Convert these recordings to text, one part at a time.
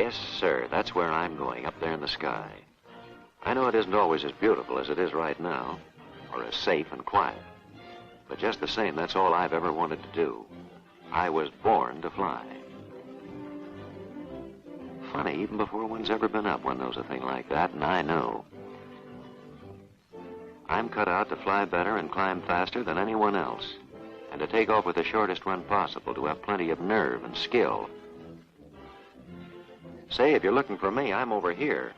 Yes, sir, that's where I'm going, up there in the sky. I know it isn't always as beautiful as it is right now, or as safe and quiet. But just the same, that's all I've ever wanted to do. I was born to fly. Funny, even before one's ever been up, one knows a thing like that, and I know. I'm cut out to fly better and climb faster than anyone else, and to take off with the shortest run possible, to have plenty of nerve and skill. Say, if you're looking for me, I'm over here.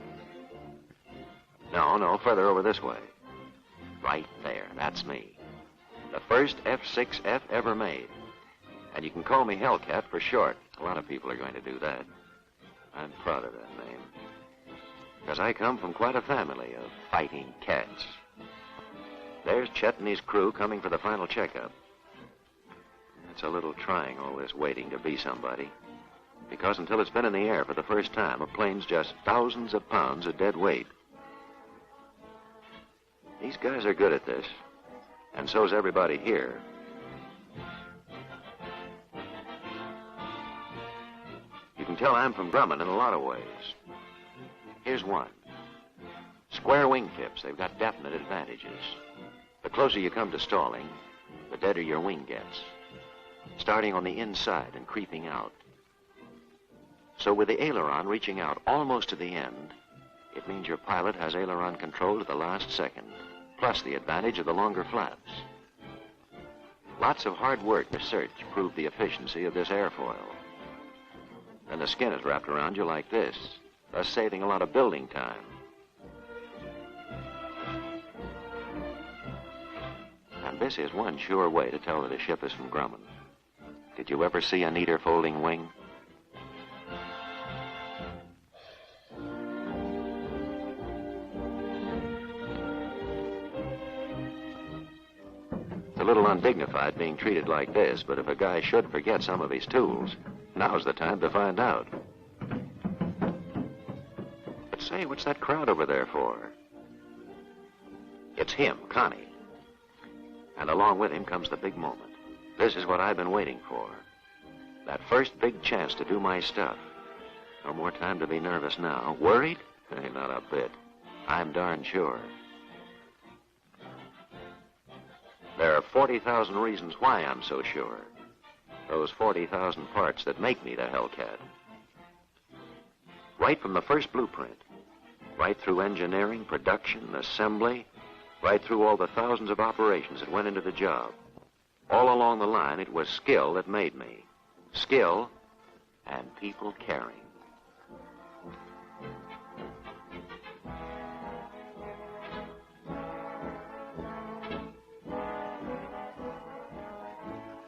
No, further over this way. Right there, that's me. The first F6F ever made. And you can call me Hellcat for short. A lot of people are going to do that. I'm proud of that name. Because I come from quite a family of fighting cats. There's Chet and his crew coming for the final checkup. It's a little trying, all this waiting to be somebody. Because until it's been in the air for the first time, a plane's just thousands of pounds of dead weight. These guys are good at this, and so's everybody here. You can tell I'm from Grumman in a lot of ways. Here's one. Square wingtips, they've got definite advantages. The closer you come to stalling, the deader your wing gets, starting on the inside and creeping out. So with the aileron reaching out almost to the end, it means your pilot has aileron control to the last second, plus the advantage of the longer flaps. Lots of hard work research proved the efficiency of this airfoil. Then the skin is wrapped around you like this, thus saving a lot of building time. And this is one sure way to tell that a ship is from Grumman. Did you ever see a neater folding wing? It's a little undignified being treated like this, but if a guy should forget some of his tools, now's the time to find out. But say, what's that crowd over there for? It's him, Connie. And along with him comes the big moment. This is what I've been waiting for. That first big chance to do my stuff. No more time to be nervous now. Worried? Hey, not a bit. I'm darn sure. There are 40,000 reasons why I'm so sure. Those 40,000 parts that make me the Hellcat. Right from the first blueprint, right through engineering, production, assembly, right through all the thousands of operations that went into the job. All along the line, it was skill that made me. Skill and people caring.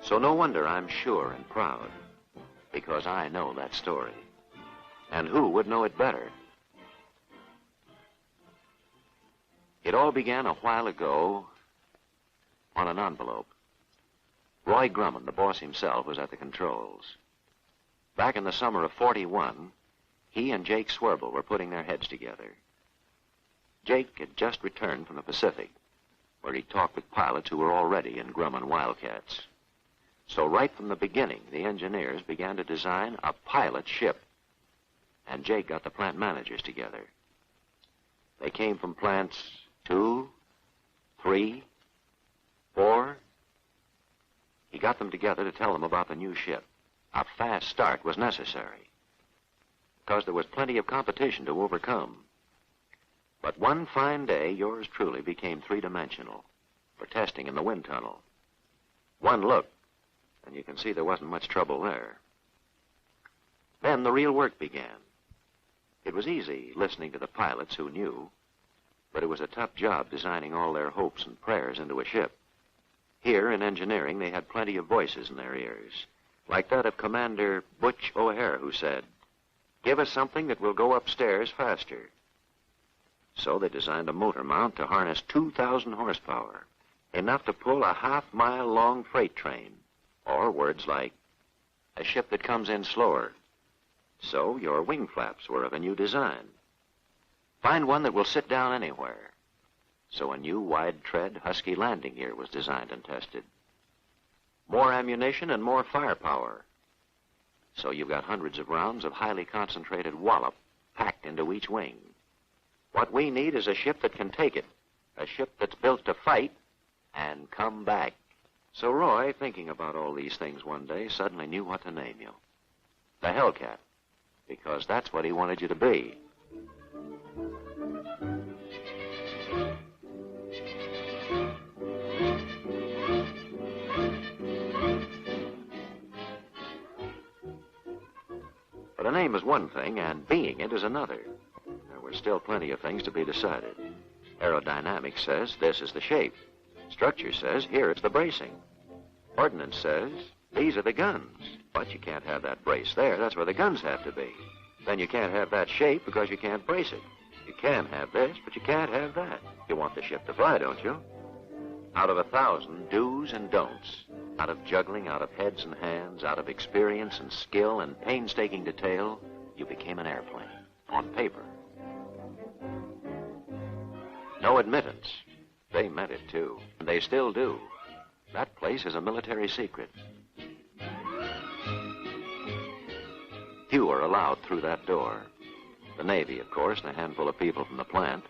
So no wonder I'm sure and proud, because I know that story. And who would know it better? It all began a while ago on an envelope. Roy Grumman, the boss himself, was at the controls. Back in the summer of '41, he and Jake Swerble were putting their heads together. Jake had just returned from the Pacific, where he talked with pilots who were already in Grumman Wildcats. So right from the beginning, the engineers began to design a pilot ship. And Jake got the plant managers together. They came from plants 2, 3, 4. He got them together to tell them about the new ship. A fast start was necessary, because there was plenty of competition to overcome. But one fine day, yours truly became three-dimensional for testing in the wind tunnel. One look, and you can see there wasn't much trouble there. Then the real work began. It was easy listening to the pilots who knew, but it was a tough job designing all their hopes and prayers into a ship. Here in engineering, they had plenty of voices in their ears, like that of Commander Butch O'Hare, who said, "Give us something that will go upstairs faster." So they designed a motor mount to harness 2,000 horsepower, enough to pull a half-mile-long freight train, or words like, a ship that comes in slower. So your wing flaps were of a new design. Find one that will sit down anywhere. So a new wide-tread Husky landing gear was designed and tested. More ammunition and more firepower. So you've got hundreds of rounds of highly concentrated wallop packed into each wing. What we need is a ship that can take it, a ship that's built to fight and come back. So Roy, thinking about all these things one day, suddenly knew what to name you. The Hellcat, because that's what he wanted you to be. But a name is one thing, and being it is another. There were still plenty of things to be decided. Aerodynamics says this is the shape. Structure says here it's the bracing. Ordnance says these are the guns. But you can't have that brace there. That's where the guns have to be. Then you can't have that shape because you can't brace it. You can have this, but you can't have that. You want the ship to fly, don't you? Out of 1,000 do's and don'ts, out of juggling, out of heads and hands, out of experience and skill and painstaking detail, you became an airplane, on paper. No admittance. They meant it, too. And they still do. That place is a military secret. Few are allowed through that door. The Navy, of course, and a handful of people from the plant.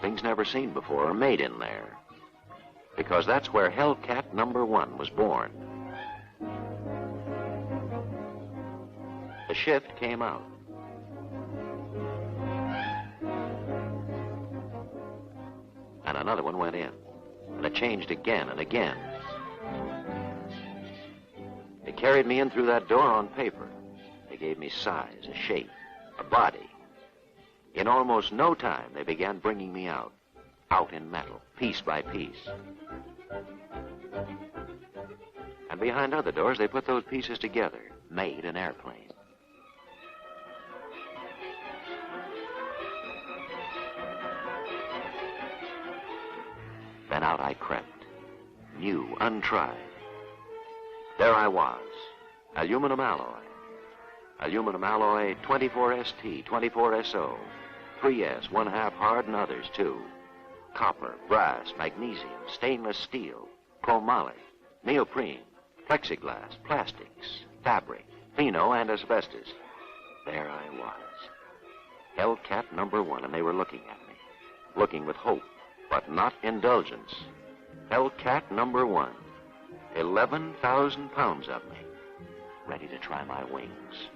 Things never seen before are made in there. Because that's where Hellcat number 1 was born. The shift came out. And another one went in. And it changed again and again. They carried me in through that door on paper. They gave me size, a shape, a body. In almost no time, they began bringing me out in metal, piece by piece. And behind other doors, they put those pieces together, made an airplane. Then out I crept, new, untried. There I was, aluminum alloy. Aluminum alloy 24ST, 24SO, 3S, 1/2 hard, and others too. Copper, brass, magnesium, stainless steel, chromoly, neoprene, plexiglass, plastics, fabric, pheno, and asbestos. There I was, Hellcat number 1, and they were looking at me, looking with hope, but not indulgence. Hellcat number 1, 11,000 pounds of me, ready to try my wings.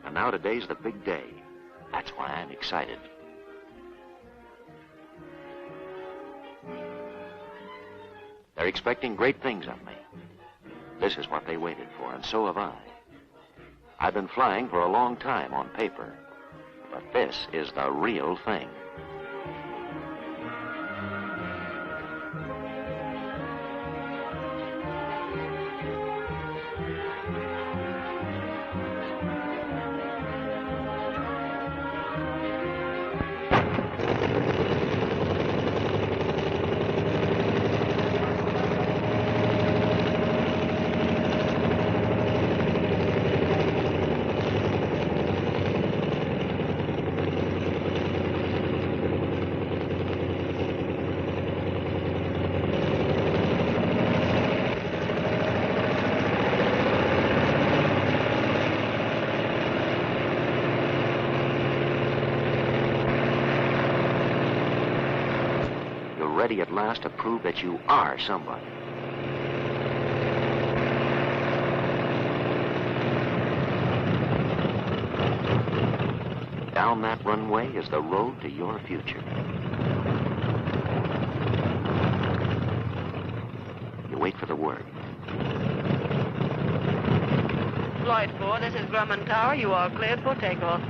And now today's the big day. That's why I'm excited. They're expecting great things of me. This is what they waited for, and so have I. I've been flying for a long time on paper, but this is the real thing. Ready at last to prove that you are somebody. Down that runway is the road to your future. You wait for the word. Flight 4, this is Grumman Tower. You are cleared for takeoff.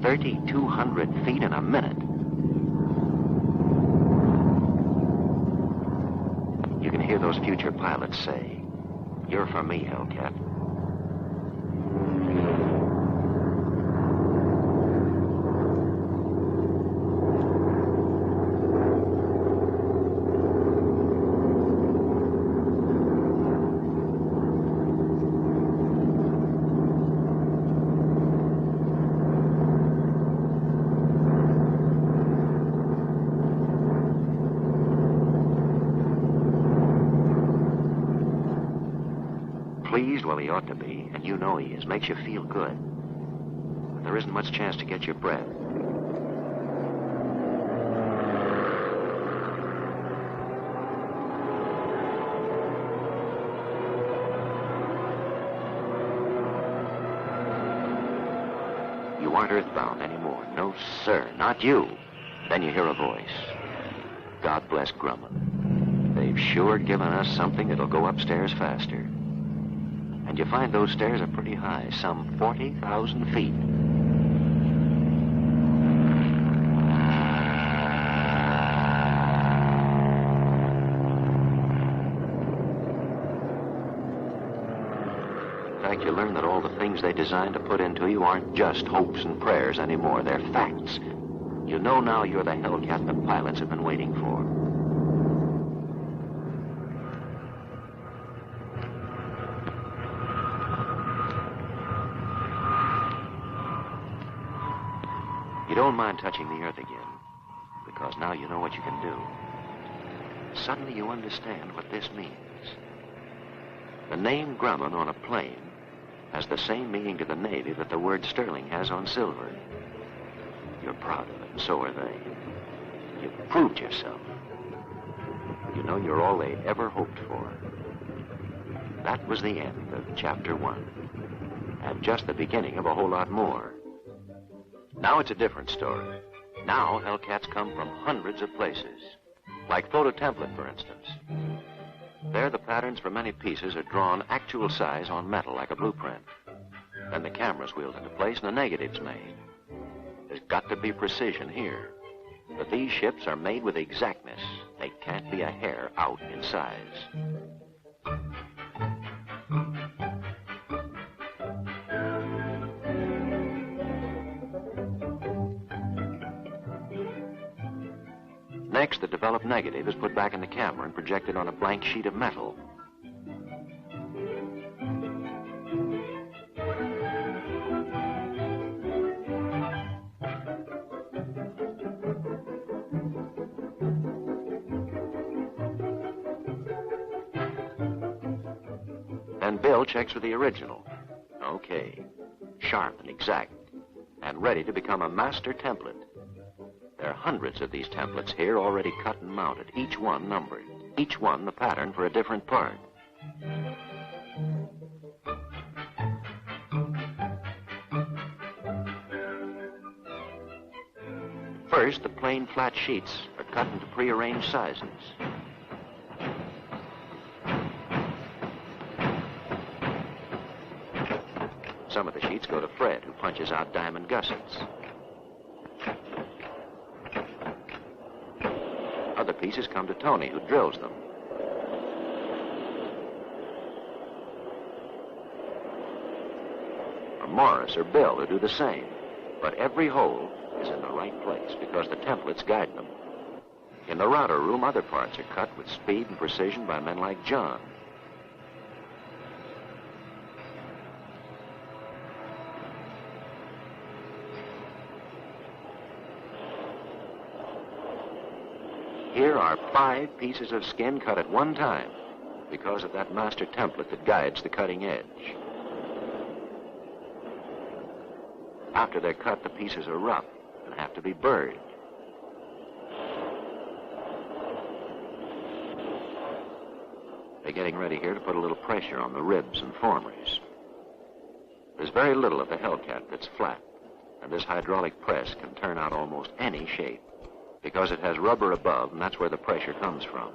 3,200 feet in a minute. You can hear those future pilots say, "You're for me, Hellcat." Pleased? Well, he ought to be, and you know he is. Makes you feel good. But there isn't much chance to get your breath. You aren't earthbound anymore. No, sir, not you. Then you hear a voice. God bless Grumman. They've sure given us something that'll go upstairs faster. And you find those stairs are pretty high, some 40,000 feet. In fact, you learn that all the things they designed to put into you aren't just hopes and prayers anymore. They're facts. You know now you're the Hellcat the pilots have been waiting for. You don't mind touching the earth again, because now you know what you can do. Suddenly you understand what this means. The name Grumman on a plane has the same meaning to the Navy that the word sterling has on silver. You're proud of it, and so are they. You've proved yourself. You know you're all they ever hoped for. That was the end of Chapter 1, and just the beginning of a whole lot more. Now it's a different story. Now Hellcats come from hundreds of places, like photo template, for instance. There the patterns for many pieces are drawn actual size on metal like a blueprint. Then the camera's wheeled into place and the negatives made. There's got to be precision here. But these ships are made with exactness. They can't be a hair out in size. Next, the developed negative is put back in the camera and projected on a blank sheet of metal. Then Bill checks with the original. Okay, sharp and exact, and ready to become a master template. There are hundreds of these templates here already cut and mounted, each one numbered, each one the pattern for a different part. First, the plain flat sheets are cut into prearranged sizes. Some of the sheets go to Fred, who punches out diamond gussets. Other pieces come to Tony, who drills them. Or Morris or Bill, who do the same. But every hole is in the right place because the templates guide them. In the router room, other parts are cut with speed and precision by men like John. Here are 5 pieces of skin cut at one time because of that master template that guides the cutting edge. After they're cut, the pieces are rough and have to be burred. They're getting ready here to put a little pressure on the ribs and formers. There's very little of the Hellcat that's flat, and this hydraulic press can turn out almost any shape, because it has rubber above, and that's where the pressure comes from.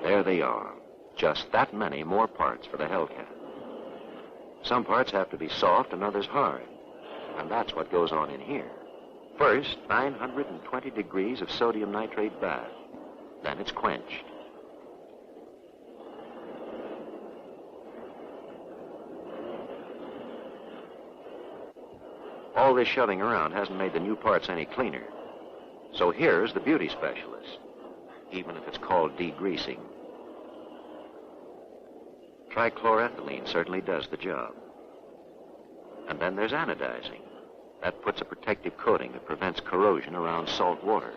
There they are. Just that many more parts for the Hellcat. Some parts have to be soft and others hard. And that's what goes on in here. First, 920 degrees of sodium nitrate bath. Then it's quenched. All this shoving around hasn't made the new parts any cleaner. So here's the beauty specialist, even if it's called degreasing. Trichloroethylene certainly does the job. And then there's anodizing. That puts a protective coating that prevents corrosion around salt water.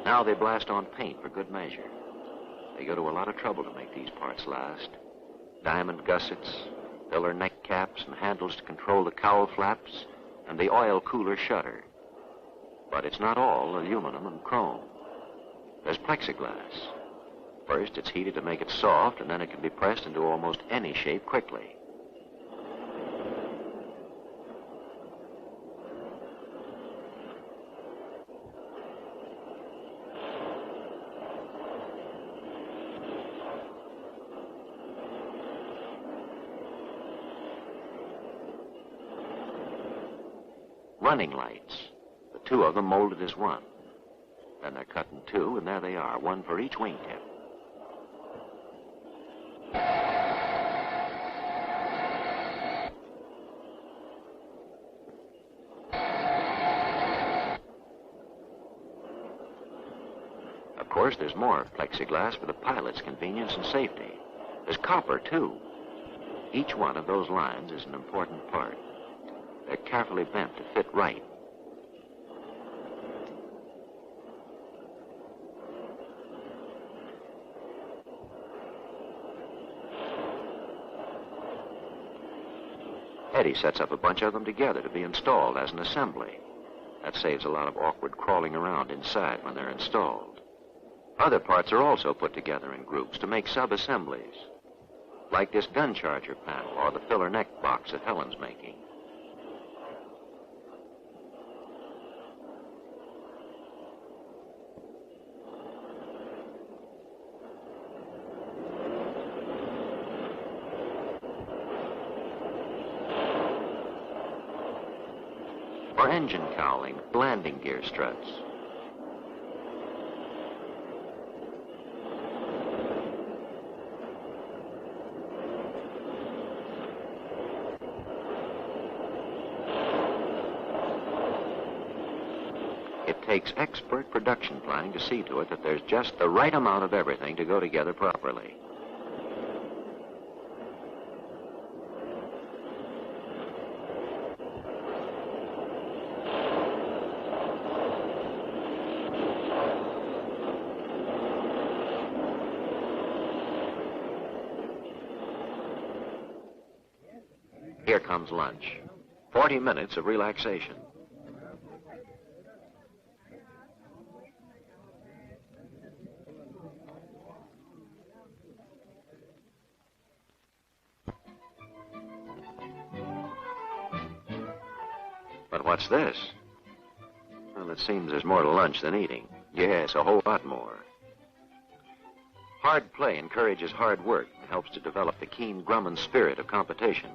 Now they blast on paint for good measure. They go to a lot of trouble to make these parts last. Diamond gussets, filler neck caps, and handles to control the cowl flaps, and the oil cooler shutter. But it's not all aluminum and chrome. There's plexiglass. First, it's heated to make it soft, and then it can be pressed into almost any shape quickly. Running lights. The two of them molded as one. Then they're cut in two, and there they are, one for each wingtip. Of course, there's more plexiglass for the pilot's convenience and safety. There's copper, too. Each one of those lines is an important part. They're carefully bent to fit right. Eddie sets up a bunch of them together to be installed as an assembly. That saves a lot of awkward crawling around inside when they're installed. Other parts are also put together in groups to make sub-assemblies, like this gun charger panel or the filler neck box that Helen's making. For engine cowling, landing gear struts. It takes expert production planning to see to it that there's just the right amount of everything to go together properly. Here comes lunch. 40 minutes of relaxation. But what's this? Well, it seems there's more to lunch than eating. Yes, a whole lot more. Hard play encourages hard work and helps to develop the keen Grumman spirit of competition.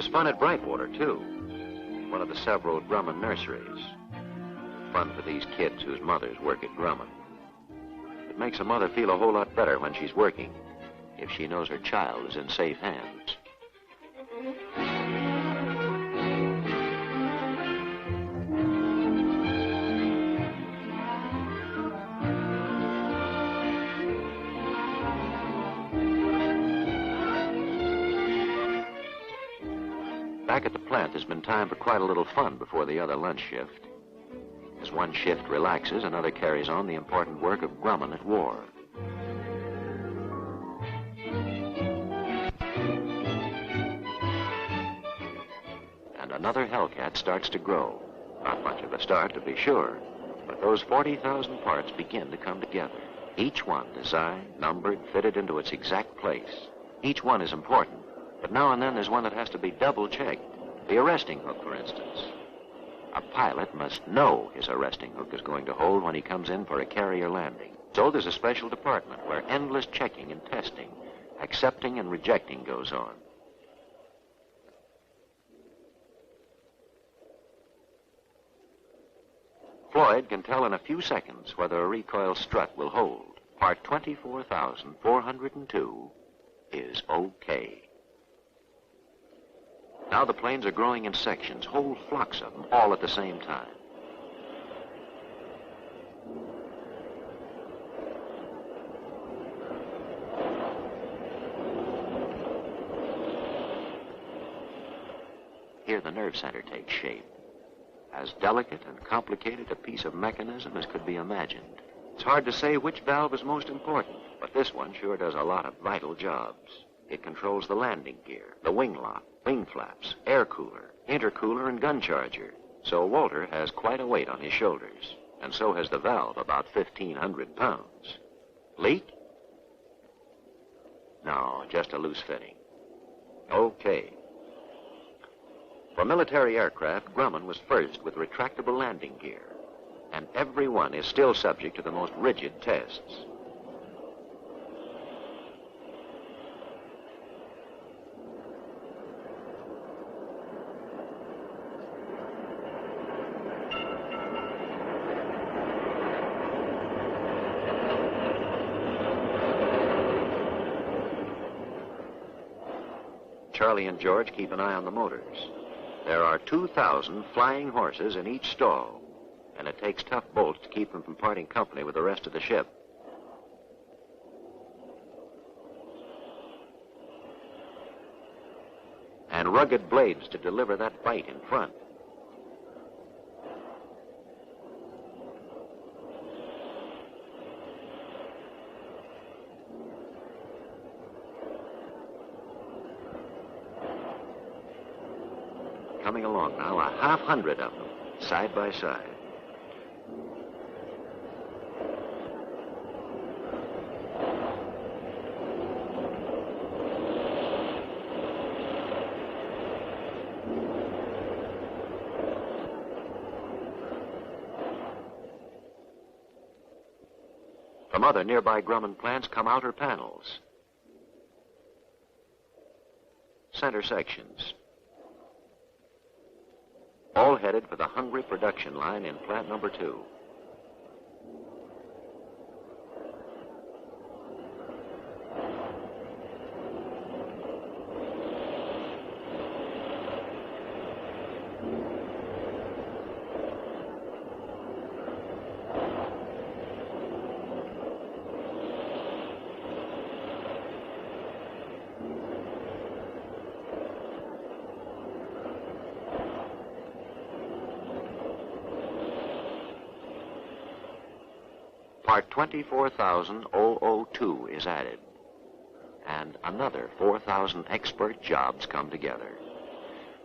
There's fun at Brightwater, too. One of the several Grumman nurseries. Fun for these kids whose mothers work at Grumman. It makes a mother feel a whole lot better when she's working, if she knows her child is in safe hands. Back at the plant, there's been time for quite a little fun before the other lunch shift. As one shift relaxes, another carries on the important work of Grumman at war. And another Hellcat starts to grow. Not much of a start, to be sure, but those 40,000 parts begin to come together. Each one designed, numbered, fitted into its exact place. Each one is important. But now and then there's one that has to be double-checked. The arresting hook, for instance. A pilot must know his arresting hook is going to hold when he comes in for a carrier landing. So there's a special department where endless checking and testing, accepting and rejecting goes on. Floyd can tell in a few seconds whether a recoil strut will hold. Part 24,402 is okay. Now the planes are growing in sections, whole flocks of them, all at the same time. Here the nerve center takes shape. As delicate and complicated a piece of mechanism as could be imagined. It's hard to say which valve is most important, but this one sure does a lot of vital jobs. It controls the landing gear, the wing lock, wing flaps, air cooler, intercooler, and gun charger. So Walter has quite a weight on his shoulders, and so has the valve, about 1,500 pounds. Leak? No, just a loose fitting. Okay. For military aircraft, Grumman was first with retractable landing gear, and every one is still subject to the most rigid tests. Charlie and George keep an eye on the motors. There are 2,000 flying horses in each stall, and it takes tough bolts to keep them from parting company with the rest of the ship. And rugged blades to deliver that bite in front. Coming along now, 100 of them, side by side. From other nearby Grumman plants come outer panels, center sections, all headed for the hungry production line in plant number 2. Part 24,002 is added, and another 4,000 expert jobs come together.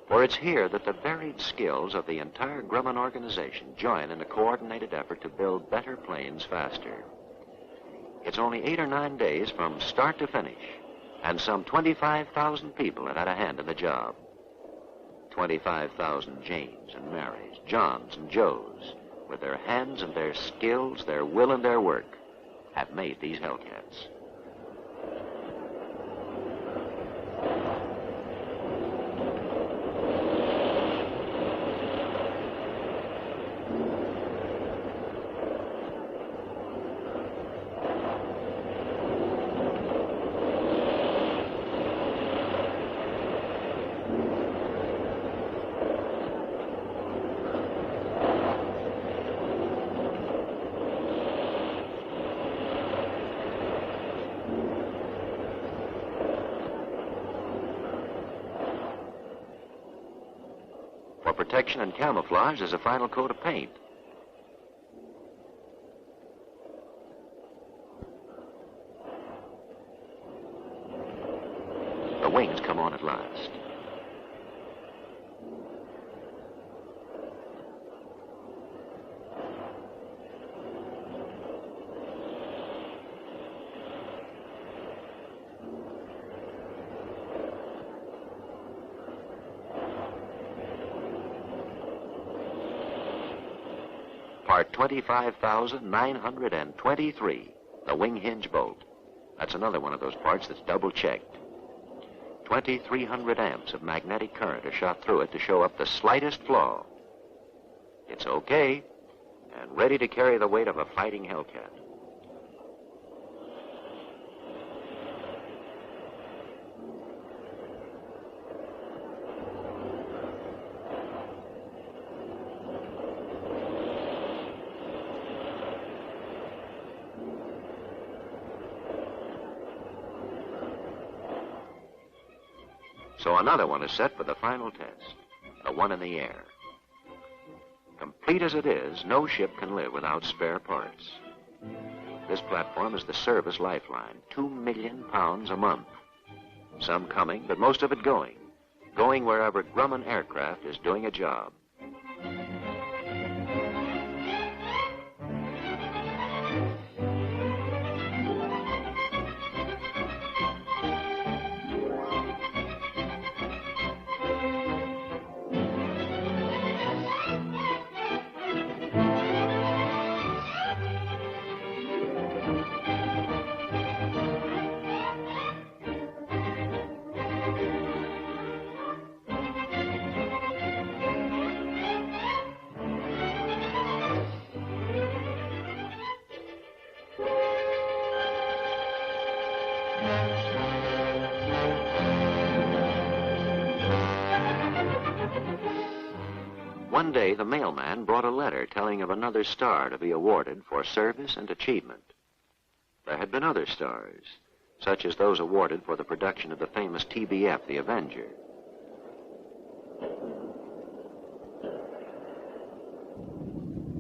For it's here that the varied skills of the entire Grumman organization join in a coordinated effort to build better planes faster. It's only 8 or 9 days from start to finish, and some 25,000 people have had a hand in the job. 25,000 Janes and Marys, Johns and Joes, with their hands and their skills, their will and their work, have made these Hellcats. protection and camouflage as a final coat of paint. The wings come on at last. Part 25,923, the wing hinge bolt. That's another one of those parts that's double-checked. 2,300 amps of magnetic current are shot through it to show up the slightest flaw. It's okay, and ready to carry the weight of a fighting Hellcat. So another one is set for the final test, the one in the air. Complete as it is, no ship can live without spare parts. This platform is the service lifeline, 2 million pounds a month. Some coming, but most of it going wherever Grumman aircraft is doing a job. One day, the mailman brought a letter telling of another star to be awarded for service and achievement. There had been other stars, such as those awarded for the production of the famous TBF, the Avenger.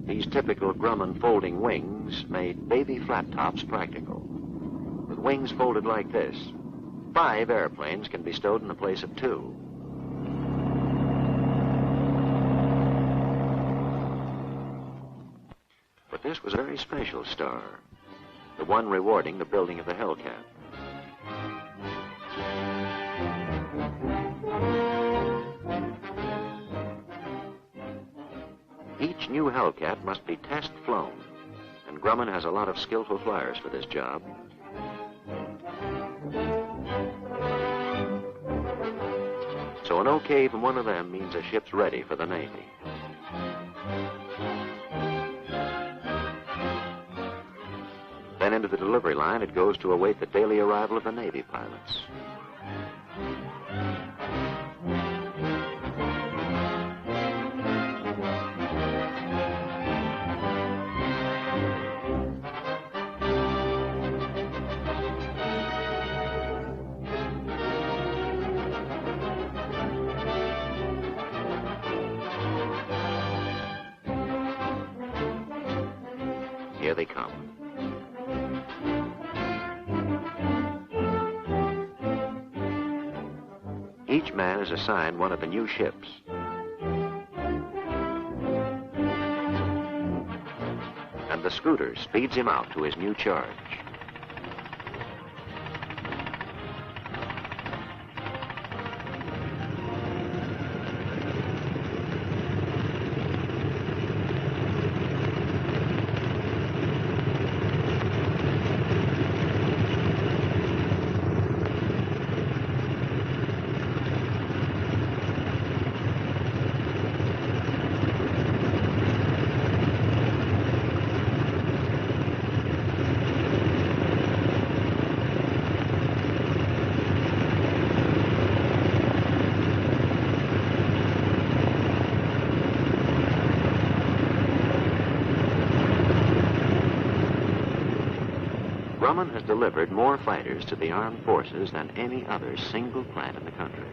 These typical Grumman folding wings made baby flat tops practical. With wings folded like this, 5 airplanes can be stowed in the place of 2. But this was a very special star, the one rewarding the building of the Hellcat. Each new Hellcat must be test flown, and Grumman has a lot of skillful flyers for this job. So an okay from one of them means a ship's ready for the Navy. Then into the delivery line it goes to await the daily arrival of the Navy pilots. Here they come. Each man is assigned one of the new ships. And the scooter speeds him out to his new charge. Grumman has delivered more fighters to the armed forces than any other single plant in the country.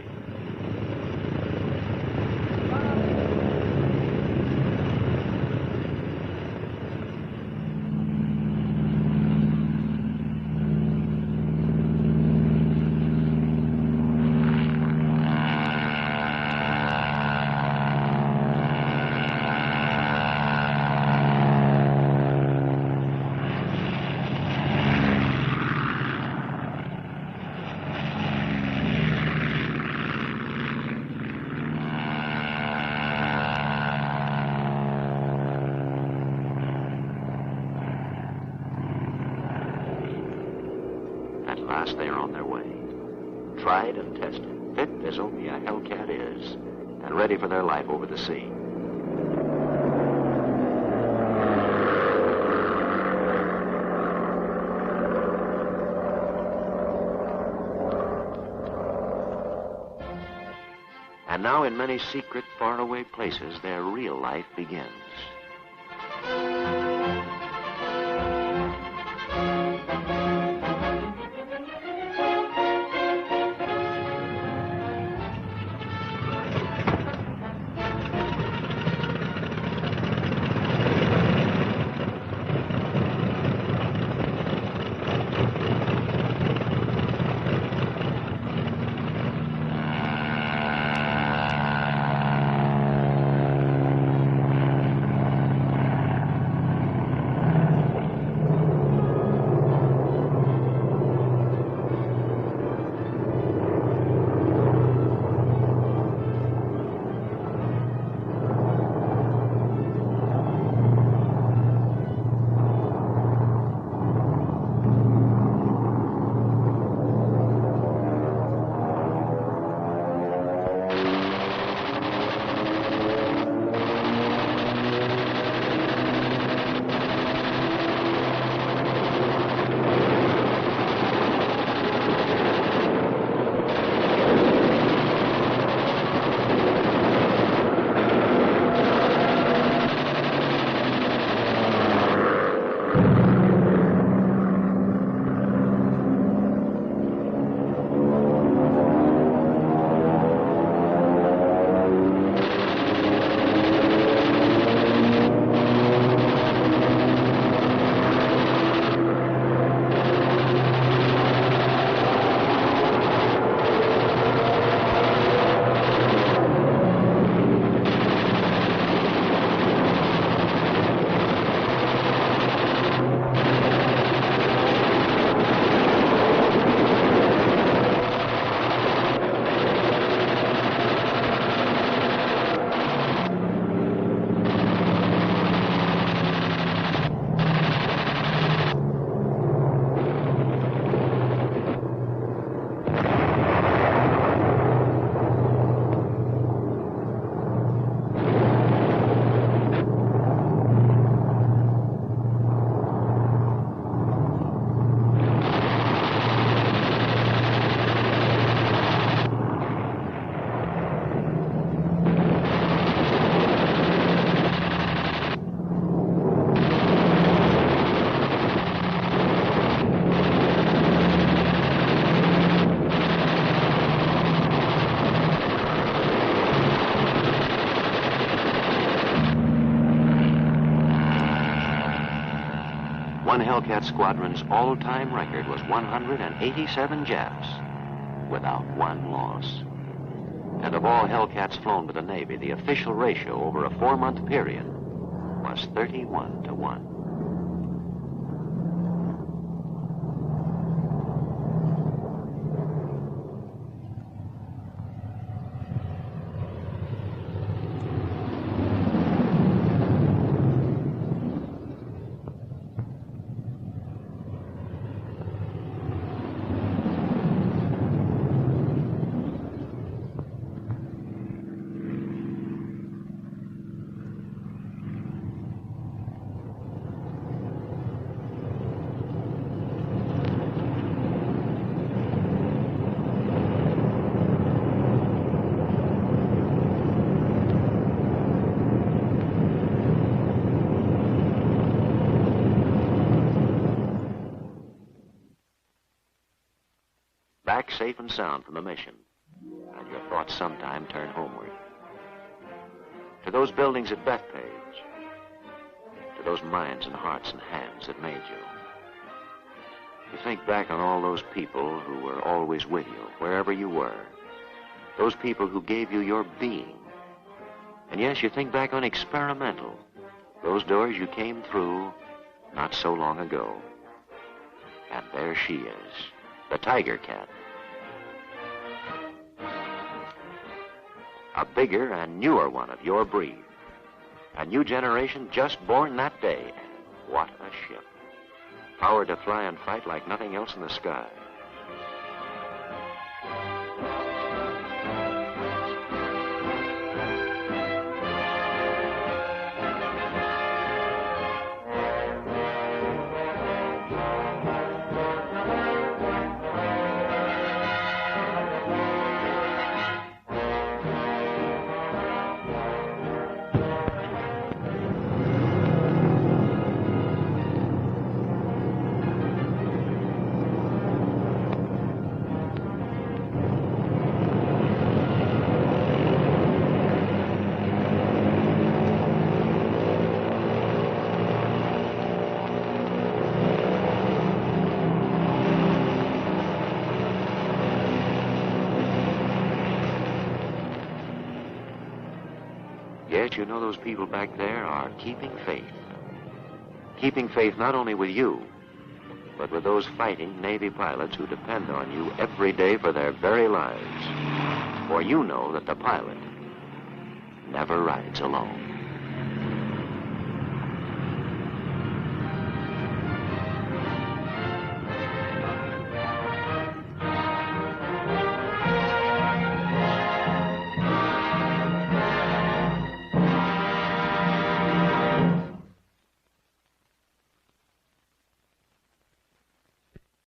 At last, they are on their way. Tried and tested, fit as only a Hellcat is, and ready for their life over the sea. And now, in many secret, faraway places, their real life begins. One Hellcat squadron's all-time record was 187 Japs, without one loss. And of all Hellcats flown with the Navy, the official ratio over a 4-month period was 31-1. Back safe and sound from the mission, and your thoughts sometime turn homeward. To those buildings at Bethpage, to those minds and hearts and hands that made you. You think back on all those people who were always with you, wherever you were. Those people who gave you your being. And yes, you think back on Experimental, those doors you came through not so long ago. And there she is, the Tiger Cat. A bigger and newer one of your breed. A new generation just born that day. And what a ship. Powered to fly and fight like nothing else in the sky. Yes, you know those people back there are keeping faith. Keeping faith not only with you, but with those fighting Navy pilots who depend on you every day for their very lives. For you know that the pilot never rides alone.